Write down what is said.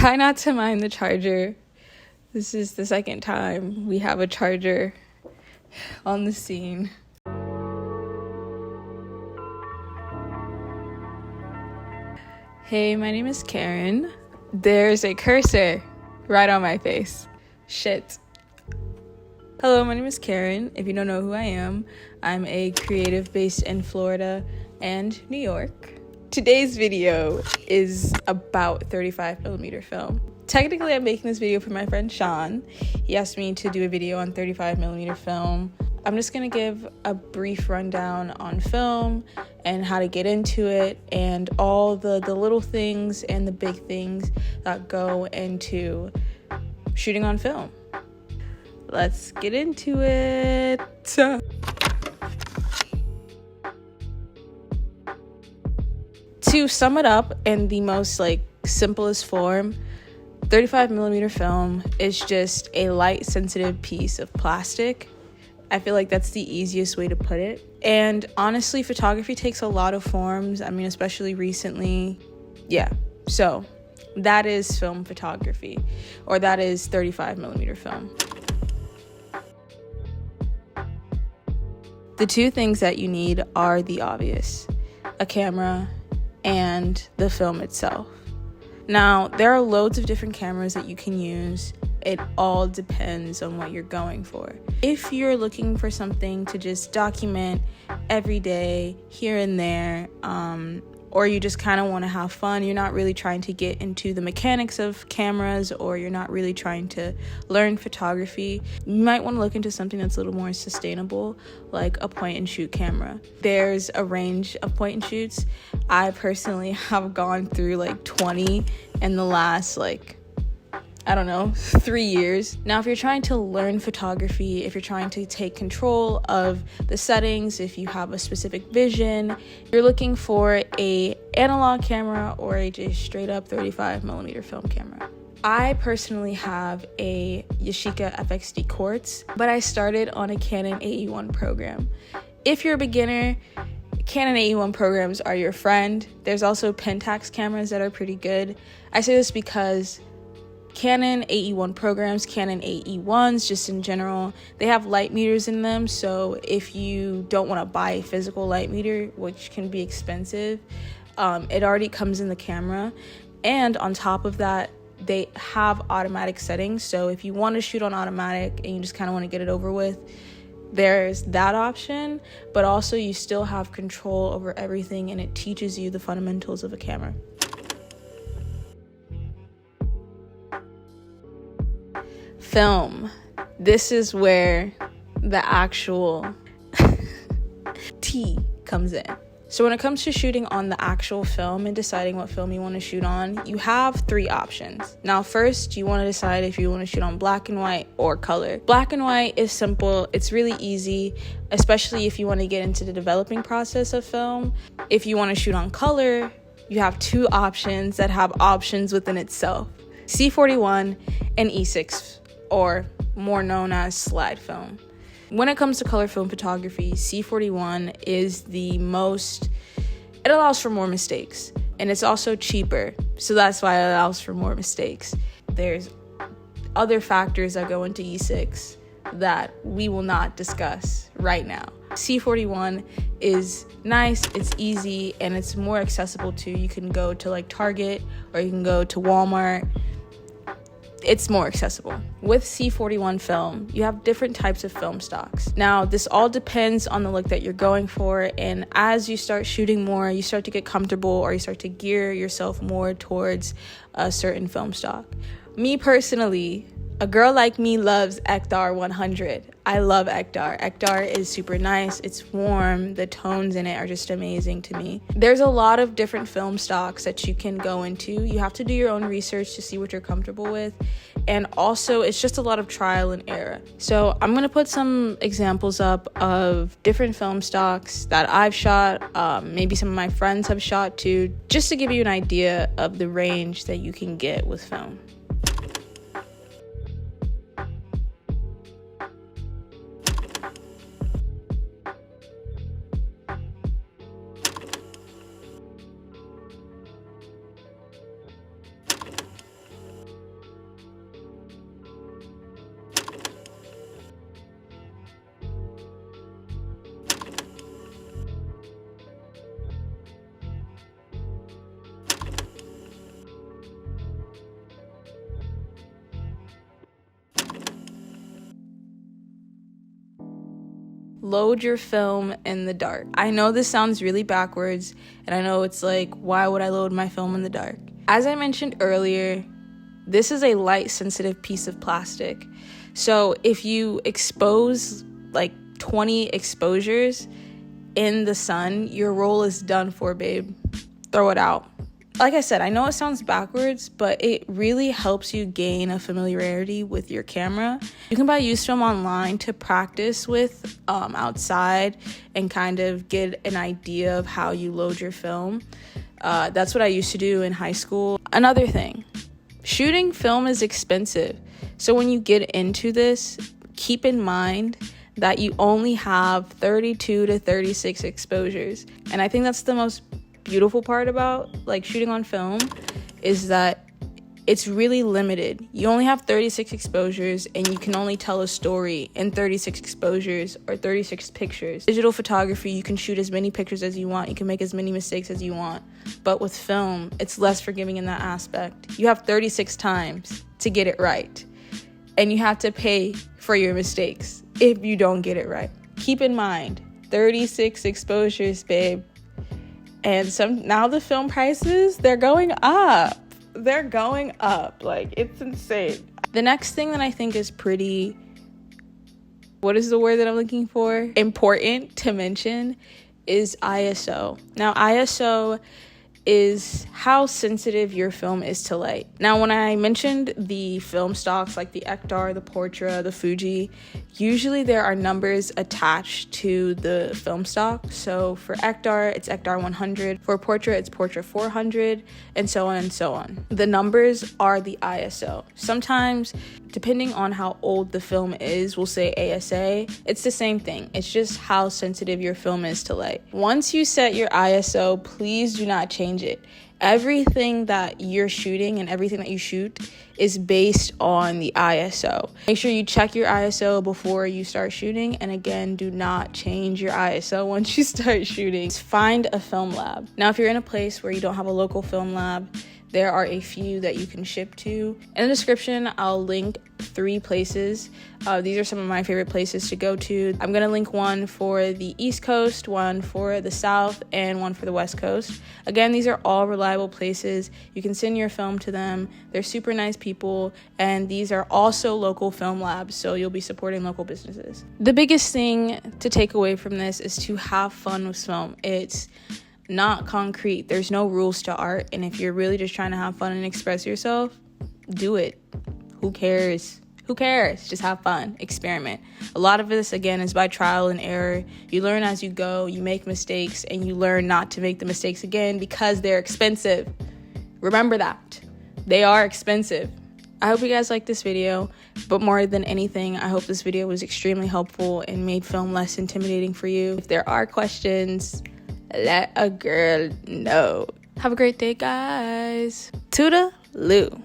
Try not to mind the charger. This is the second time we have a charger on the scene. Hey, my name is Karen. There's a cursor right on my face. Shit. Hello, my name is Karen. If you don't know who I am, I'm a creative based in Florida and New York. Today's video is about 35mm film. Technically, I'm making this video for my friend Sean. He asked me to do a video on 35mm film. I'm just gonna give a brief rundown on film and how to get into it and all the little things and the big things that go into shooting on film. Let's get into it. To sum it up in the most simplest form, 35mm film is just a light sensitive piece of plastic. I feel like that's the easiest way to put it. And honestly, photography takes a lot of forms. I mean, especially recently. Yeah, so that is film photography, or that is 35mm film. The two things that you need are the obvious: a camera and the film itself. Now, there are loads of different cameras that you can use. It all depends on what you're going for. If you're looking for something to just document every day, here and there, or you just kind of want to have fun, you're not really trying to get into the mechanics of cameras, or you're not really trying to learn photography, you might want to look into something that's a little more sustainable, like a point and shoot camera. There's a range of point and shoots. I personally have gone through 20 in the last 3 years. Now, if you're trying to learn photography, if you're trying to take control of the settings, if you have a specific vision, you're looking for a analog camera or a just straight up 35mm film camera. I personally have a Yashica FXD Quartz, but I started on a Canon AE1 program. If you're a beginner, Canon AE1 programs are your friend. There's also Pentax cameras that are pretty good. I say this because Canon AE1 programs, Canon AE1s just in general, they have light meters in them. So if you don't want to buy a physical light meter, which can be expensive, it already comes in the camera. And on top of that, they have automatic settings. So if you want to shoot on automatic and you just kind of want to get it over with, there's that option. But also you still have control over everything, and it teaches you the fundamentals of a camera. Film. This is where the actual tea comes in. So when it comes to shooting on the actual film and deciding what film you want to shoot on, you have three options. Now, first, you want to decide if you want to shoot on black and white or color. Black and white is simple. It's really easy, especially if you want to get into the developing process of film. If you want to shoot on color, you have two options that have options within itself: C41 and E6, or more known as slide film. When it comes to color film photography, C41 is the most, it allows for more mistakes, and it's also cheaper, so that's why it allows for more mistakes. There's other factors that go into E6 that we will not discuss right now. C41 is nice, it's easy, and it's more accessible too. You can go to Target, or you can go to Walmart. It's more accessible. With C41 film, you have different types of film stocks. Now, this all depends on the look that you're going for, and as you start shooting more, you start to get comfortable, or you start to gear yourself more towards a certain film stock. Me personally, a girl like me loves Ektar 100. I love Ektar. Ektar is super nice. It's warm. The tones in it are just amazing to me. There's a lot of different film stocks that you can go into. You have to do your own research to see what you're comfortable with. And also, it's just a lot of trial and error. So I'm going to put some examples up of different film stocks that I've shot. Maybe some of my friends have shot too, just to give you an idea of the range that you can get with film. load your film in the dark. I know this sounds really backwards, and I know it's like, why would I load my film in the dark? As I mentioned earlier, this is a light sensitive piece of plastic. So if you expose like 20 exposures in the sun, your roll is done for, babe. Throw it out. Like I said, I know it sounds backwards, but it really helps you gain a familiarity with your camera. You can buy used film online to practice with outside and kind of get an idea of how you load your film. That's what I used to do in high school. Another thing, shooting film is expensive. So when you get into this, keep in mind that you only have 32 to 36 exposures. And I think that's the most beautiful part about like shooting on film, is that it's really limited. You only have 36 exposures and you can only tell a story in 36 exposures or 36 pictures. Digital photography, you can shoot as many pictures as you want. You can make as many mistakes as you want. But with film, it's less forgiving in that aspect. You have 36 times to get it right. And you have to pay for your mistakes if you don't get it right. Keep in mind, 36 exposures, babe. And now the film prices, they're going up. They're going up. Like, it's insane. The next thing that I think is pretty, what is the word that I'm looking for? Important to mention is ISO. Now, ISO is how sensitive your film is to light. Now, when I mentioned the film stocks like the Ektar, the Portra, the Fuji, usually there are numbers attached to the film stock. So for Ektar, it's Ektar 100. For Portra, it's Portra 400, and so on and so on. The numbers are the ISO. Sometimes, depending on how old the film is, we'll say ASA. It's the same thing. It's just how sensitive your film is to light. Once you set your ISO, please do not change it. Everything that you're shooting and everything that you shoot is based on the ISO. Make sure you check your ISO before you start shooting, and again, do not change your ISO once you start shooting. Find a film lab. Now, if you're in a place where you don't have a local film lab, there are a few that you can ship to. In the description, I'll link 3 places. These are some of my favorite places to go to. I'm gonna link one for the East Coast, one for the South, and one for the West Coast. Again, these are all reliable places. You can send your film to them. They're super nice people, and these are also local film labs, so you'll be supporting local businesses. The biggest thing to take away from this is to have fun with film. It's not concrete. There's no rules to art, and if you're really just trying to have fun and express yourself, do it. Who cares? Who cares? Just have fun, experiment. A lot of this, again, is by trial and error. You learn as you go, you make mistakes, and you learn not to make the mistakes again because they're expensive. Remember that. They are expensive. I hope you guys liked this video, but more than anything, I hope this video was extremely helpful and made film less intimidating for you. If there are questions, let a girl know. Have a great day, guys. Toodaloo.